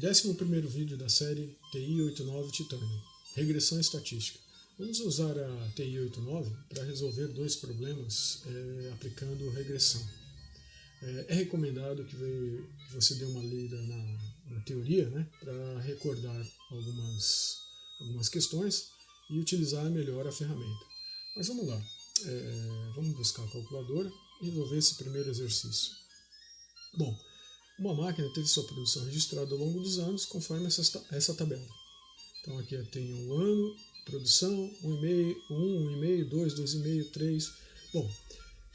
11º vídeo da série TI-89 Titanium, regressão estatística. Vamos usar a TI-89 para resolver dois problemas aplicando regressão. É recomendado que você dê uma lida na teoria, né, para recordar algumas questões e utilizar melhor a ferramenta. Mas vamos lá, vamos buscar a calculadora e resolver esse primeiro exercício. Bom, uma máquina teve sua produção registrada ao longo dos anos conforme essa tabela. Então aqui eu tenho um ano, produção, 1,5, 1,5, 2, 2,5, 3. Bom,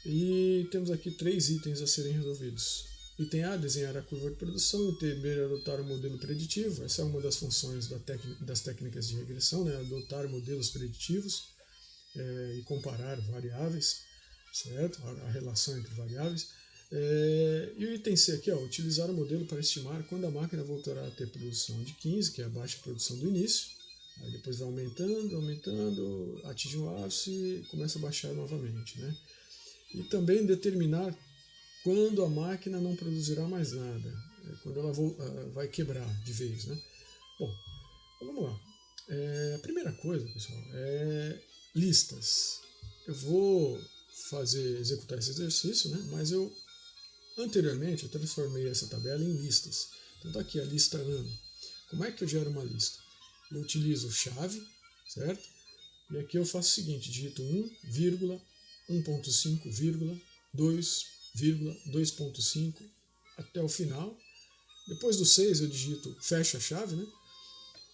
e temos aqui 3 itens a serem resolvidos. Item A, desenhar a curva de produção. Item B, adotar um modelo preditivo. Essa é uma das funções das técnicas de regressão, né? Adotar modelos preditivos e comparar variáveis, certo? A relação entre variáveis. E o item C aqui, utilizar o modelo para estimar quando a máquina voltará a ter produção de 15, que é a baixa produção do início. Aí depois vai aumentando, atinge um ápice e começa a baixar novamente, né? E também determinar quando a máquina não produzirá mais nada, quando ela vai quebrar de vez, né? Bom, então vamos lá. A primeira coisa, pessoal, é listas. Eu vou executar esse exercício, né? Mas anteriormente eu transformei essa tabela em listas. Então está aqui a lista ano. Como é que eu gero uma lista? Eu utilizo chave, certo? E aqui eu faço o seguinte, digito 1, 1.5, 2, 2.5 até o final. Depois do 6 eu digito, fecho a chave, né?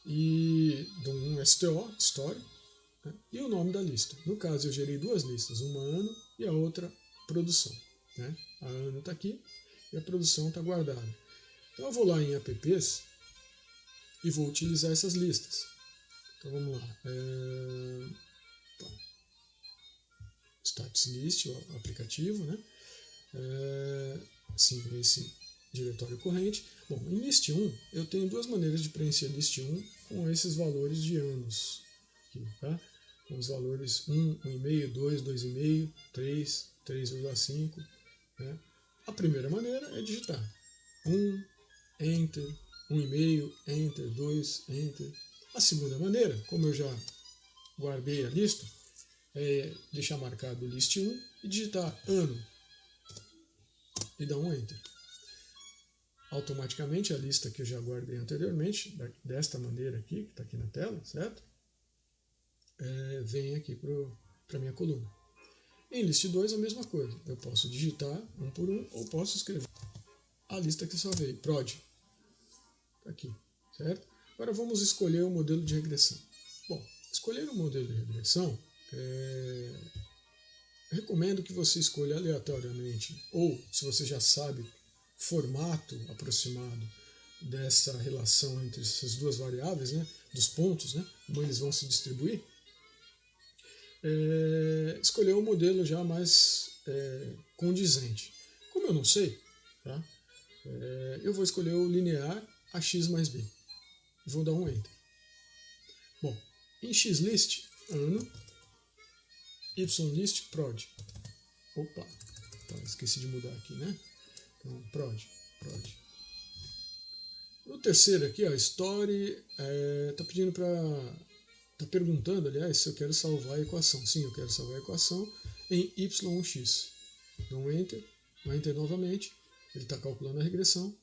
E dou um STO, Story, né? E o nome da lista. No caso eu gerei duas listas, uma ano e a outra produção, né? A ano está aqui e a produção está guardada. Então eu vou lá em apps e vou utilizar essas listas. Então vamos lá. Status list, o aplicativo, né? Sim, esse diretório corrente. Bom, em list 1 eu tenho duas maneiras de preencher list 1 com esses valores de anos. Aqui, tá? Com os valores 1, 1,5, 2, 2,5, 3, 3,5. Né? A primeira maneira é digitar 1, Enter, 1,5, Enter, 2, Enter. A segunda maneira, como eu já guardei a lista, é deixar marcado list 1 e digitar ano e dar um Enter. Automaticamente a lista que eu já guardei anteriormente, desta maneira aqui, que está aqui na tela, certo? Vem aqui para a minha coluna. Em list 2 a mesma coisa, eu posso digitar um por um ou posso escrever a lista que só veio, prod, tá aqui, certo? Agora vamos escolher o modelo de regressão. Bom, escolher o modelo de regressão, recomendo que você escolha aleatoriamente, ou se você já sabe formato aproximado dessa relação entre essas duas variáveis, né, dos pontos, né, como eles vão se distribuir, escolher um modelo já mais condizente. Como eu não sei, tá, eu vou escolher o linear AX mais B. Vou dar um Enter. Bom, em XList, ano, YList, prod. Opa, esqueci de mudar aqui, né? Então, prod. No terceiro aqui, Story, tá perguntando, aliás, se eu quero salvar a equação. Sim, eu quero salvar a equação em YX. Dou um Enter novamente, ele está calculando a regressão,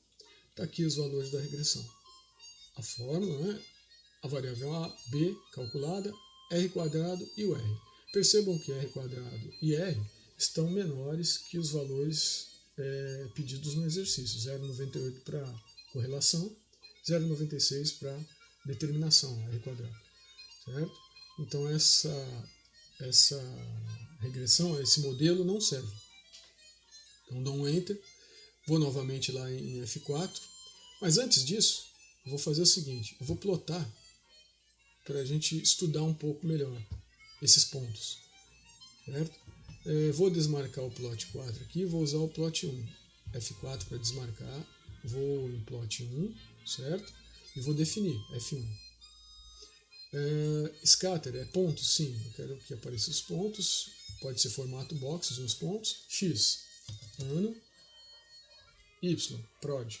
está aqui os valores da regressão. A fórmula, né? A variável A, B calculada, R quadrado e o R. Percebam que R quadrado e R estão menores que os valores pedidos no exercício. 0,98 para correlação, 0,96 para determinação, R quadrado. Certo? Então essa regressão, esse modelo não serve. Então dou um Enter, vou novamente lá em F4, mas antes disso, eu vou fazer o seguinte, eu vou plotar para a gente estudar um pouco melhor esses pontos. Certo? Vou desmarcar o plot 4 aqui, vou usar o plot 1. F4 para desmarcar, vou em plot 1, certo? E vou definir, F1. Scatter é pontos? Sim, eu quero que apareçam os pontos, pode ser formato boxes nos pontos. X, ano, Y, prod.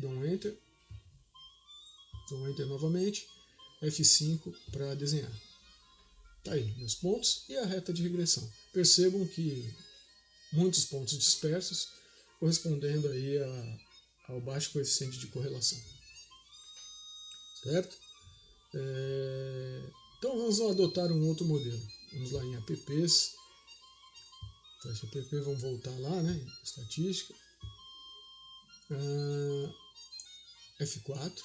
Dou um Enter, Dou Enter novamente, F5 para desenhar. Tá aí, meus pontos e a reta de regressão. Percebam que muitos pontos dispersos, correspondendo aí ao baixo coeficiente de correlação. Certo? Então vamos adotar um outro modelo. Vamos lá em apps. Flash app, vamos voltar lá, né? Estatística. F4.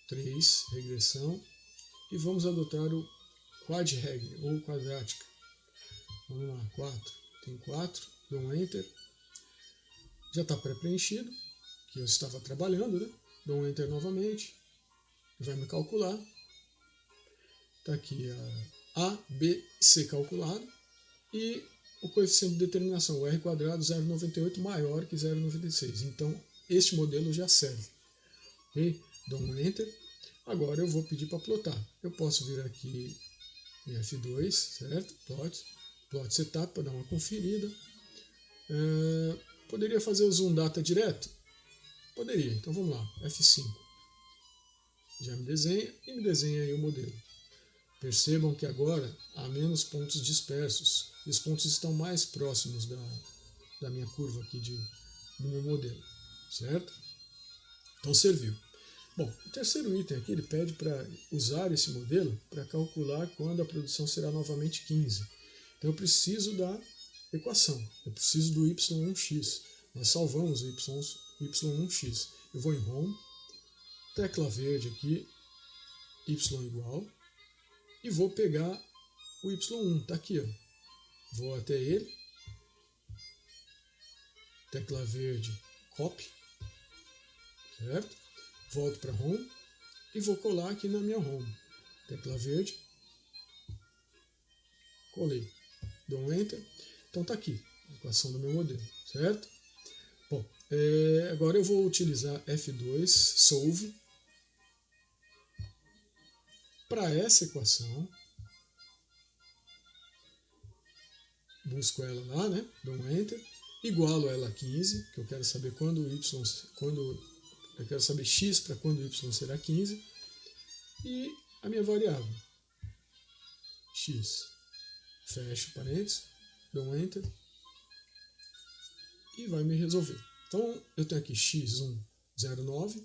3, regressão. E vamos adotar o quadreg, ou quadrática. Vamos lá, 4. Tem 4, dou um Enter. Já está pré-preenchido, que eu estava trabalhando, né? Dou um Enter novamente. Vai me calcular. Está aqui a B, C calculado. E o coeficiente de determinação, o R quadrado 0,98 maior que 0,96. Então, este modelo já serve. Ok? Dou um Enter. Agora eu vou pedir para plotar. Eu posso vir aqui em F2, certo? Plot Setup para dar uma conferida. Poderia fazer o Zoom Data direto? Poderia. Então vamos lá. F5. Já me desenha e me desenha aí o modelo. Percebam que agora há menos pontos dispersos e os pontos estão mais próximos da minha curva aqui do meu modelo, certo? Então serviu. Bom, o terceiro item aqui ele pede para usar esse modelo para calcular quando a produção será novamente 15. Então eu preciso da equação, eu preciso do y1x. Nós salvamos o y1x. Eu vou em Home, tecla verde aqui, y igual, e vou pegar o y1, está aqui, ó. Vou até ele, tecla verde, copy, certo? Volto para Home e vou colar aqui na minha Home. Tecla verde, colei, dou um Enter. Então está aqui, a equação do meu modelo, certo? Bom, agora eu vou utilizar F2, Solve, para essa equação. Busco ela lá, né? Dou um Enter, igualo ela a 15, que eu quero saber eu quero saber x para quando y será 15, e a minha variável, x. Fecho parênteses, dou um Enter, e vai me resolver. Então, eu tenho aqui x1, 0,9,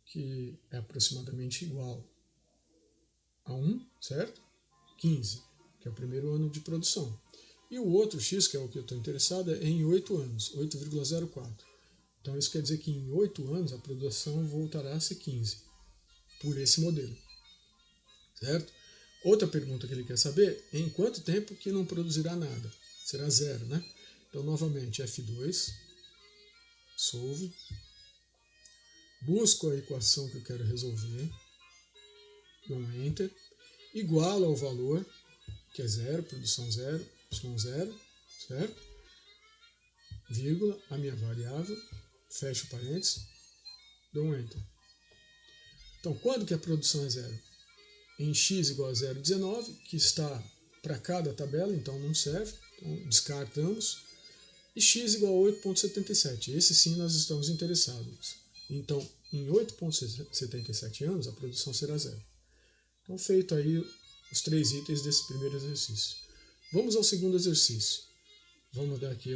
que é aproximadamente igual a 1, certo? 15, que é o primeiro ano de produção. E o outro x, que é o que eu estou interessado, é em 8 anos, 8,04. Então isso quer dizer que em 8 anos a produção voltará a ser 15, por esse modelo. Certo? Outra pergunta que ele quer saber é em quanto tempo que não produzirá nada. Será 0, né? Então novamente F2, Solve, busco a equação que eu quero resolver, dou um Enter, igualo ao valor, que é 0, produção 0, y0, certo? Vírgula, a minha variável, fecho parênteses, dou um Enter. Então, quando que a produção é 0? Em x igual a 0,19, que está para cada tabela, então não serve, então descartamos. E x igual a 8,77, esse sim nós estamos interessados. Então, em 8,77 anos, a produção será 0. Então, feito aí os 3 itens desse primeiro exercício. Vamos ao segundo exercício. Vamos dar aqui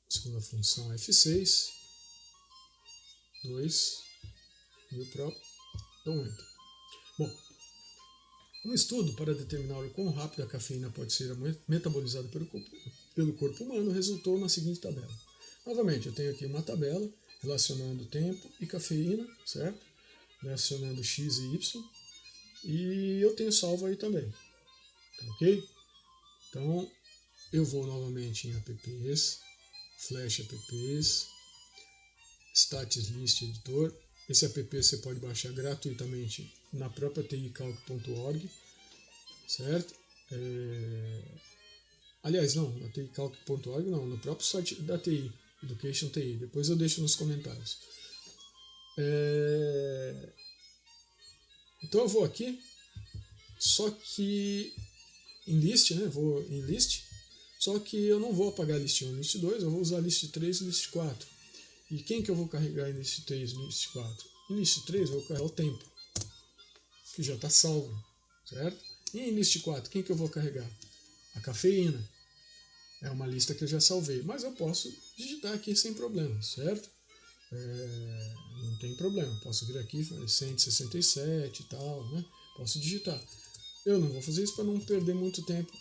segunda função F6, 2, e o próprio, dou um Enter. Bom, um estudo para determinar o quão rápido a cafeína pode ser metabolizada pelo corpo humano resultou na seguinte tabela. Novamente, eu tenho aqui uma tabela relacionando tempo e cafeína, certo? Relacionando x e y. E eu tenho salvo aí também. Ok? Então, eu vou novamente em apps, Flash apps, Status List Editor. Esse app você pode baixar gratuitamente na própria ticalc.org, certo? Aliás, não, na ticalc.org não, no próprio site da TI, Education TI. Depois eu deixo nos comentários. Então eu vou aqui, só que em list, né? Vou em list, só que eu não vou apagar list 1 e list 2, eu vou usar list 3 e list 4. E quem que eu vou carregar em list 3 e list 4? Em list 3 eu vou carregar o tempo, que já está salvo, certo? E em list 4, quem que eu vou carregar? A cafeína. É uma lista que eu já salvei, mas eu posso digitar aqui sem problema, certo? Não tem problema, posso vir aqui, 167 e tal, né? Posso digitar. Eu não vou fazer isso para não perder muito tempo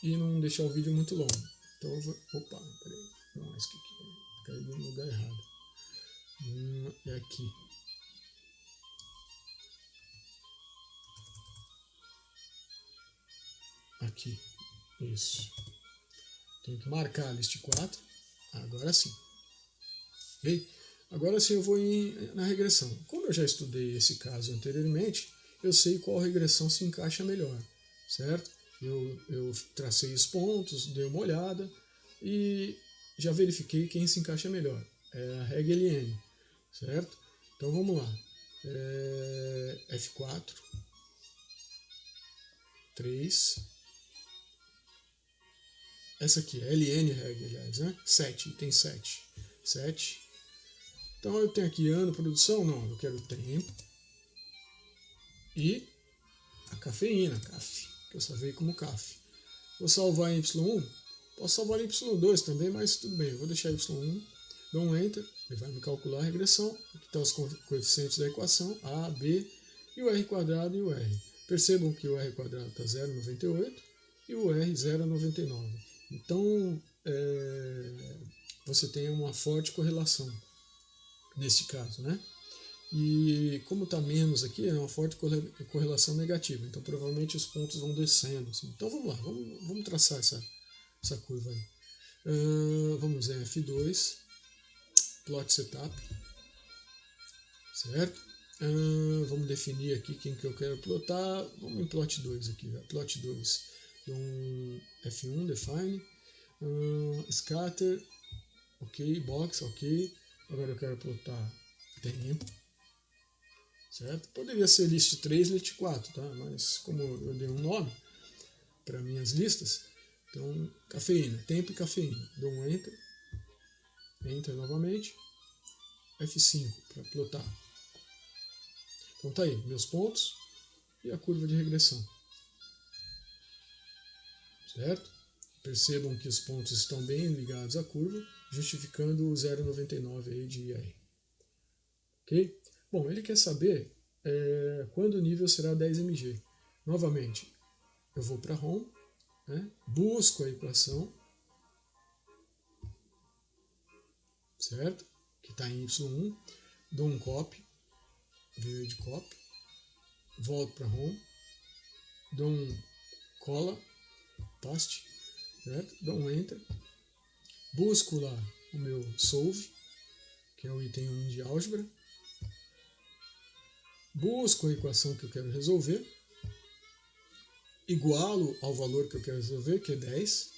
e não deixar o vídeo muito longo. Então eu vou... Opa, peraí. Não, esse aqui. Caí no lugar errado. É aqui. Aqui. Isso. Tenho que marcar a list 4. Agora sim. Ok? Agora sim eu vou na regressão. Como eu já estudei esse caso anteriormente, eu sei qual regressão se encaixa melhor, certo? Eu tracei os pontos, dei uma olhada e já verifiquei quem se encaixa melhor. É a regra LN, certo? Então vamos lá. F4, 3, essa aqui é LN regra, aliás, né? 7, item 7. 7. Então eu tenho aqui ano, produção, não, eu quero tempo e a cafeína, CAF, que eu salvei como CAF. Vou salvar em Y1, posso salvar em Y2 também, mas tudo bem, eu vou deixar Y1, dou um Enter, ele vai me calcular a regressão, aqui estão os coeficientes da equação, A, B, e o R quadrado e o R. Percebam que o R quadrado está 0,98 e o R 0,99. Então, você tem uma forte correlação nesse caso, né? E como está menos aqui, é uma forte correlação negativa, então provavelmente os pontos vão descendo. Assim. Então vamos lá, vamos traçar essa curva aí. Vamos em F2, plot setup, certo? Vamos definir aqui quem que eu quero plotar. Vamos em plot 2 aqui, plot 2. Então F1, define, scatter, ok, box, ok. Agora eu quero plotar tempo. Certo? Poderia ser list 3, list 4, tá? Mas como eu dei um nome para minhas listas, então cafeína, tempo e cafeína. Dou um Enter, Enter novamente, F5 para plotar. Então tá aí, meus pontos e a curva de regressão. Certo? Percebam que os pontos estão bem ligados à curva, justificando o 0,99 aí de IR. Ok? Bom, ele quer saber quando o nível será 10 mg. Novamente, eu vou para Home, né? Busco a equação, certo? Que está em Y1, dou um copy, verde copy, volto para Home, dou um cola, paste, certo? Dou um Enter, busco lá o meu solve, que é o item 1 de álgebra, busco a equação que eu quero resolver, igualo ao valor que eu quero resolver, que é 10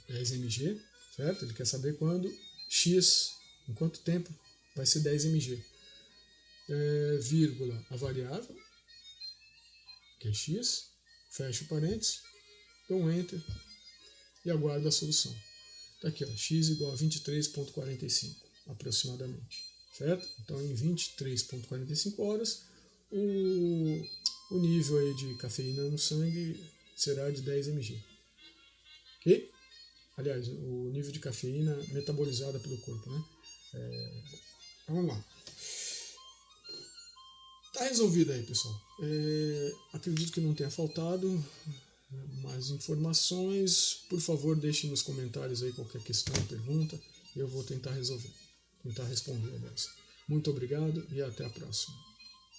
mg, certo? Ele quer saber quando x, em quanto tempo vai ser 10 mg. Vírgula a variável, que é x, fecho parênteses, dou um Enter e aguardo a solução. Está aqui, ó, x igual a 23,45 aproximadamente, certo? Então em 23,45 horas o nível aí de cafeína no sangue será de 10 mg. Ok? Aliás, o nível de cafeína metabolizada pelo corpo, né? Vamos lá. Tá resolvido aí, pessoal. Acredito que não tenha faltado mais informações. Por favor, deixe nos comentários aí qualquer questão, pergunta. Eu vou tentar resolver. Tentar responder, aliás. Muito obrigado e até a próxima.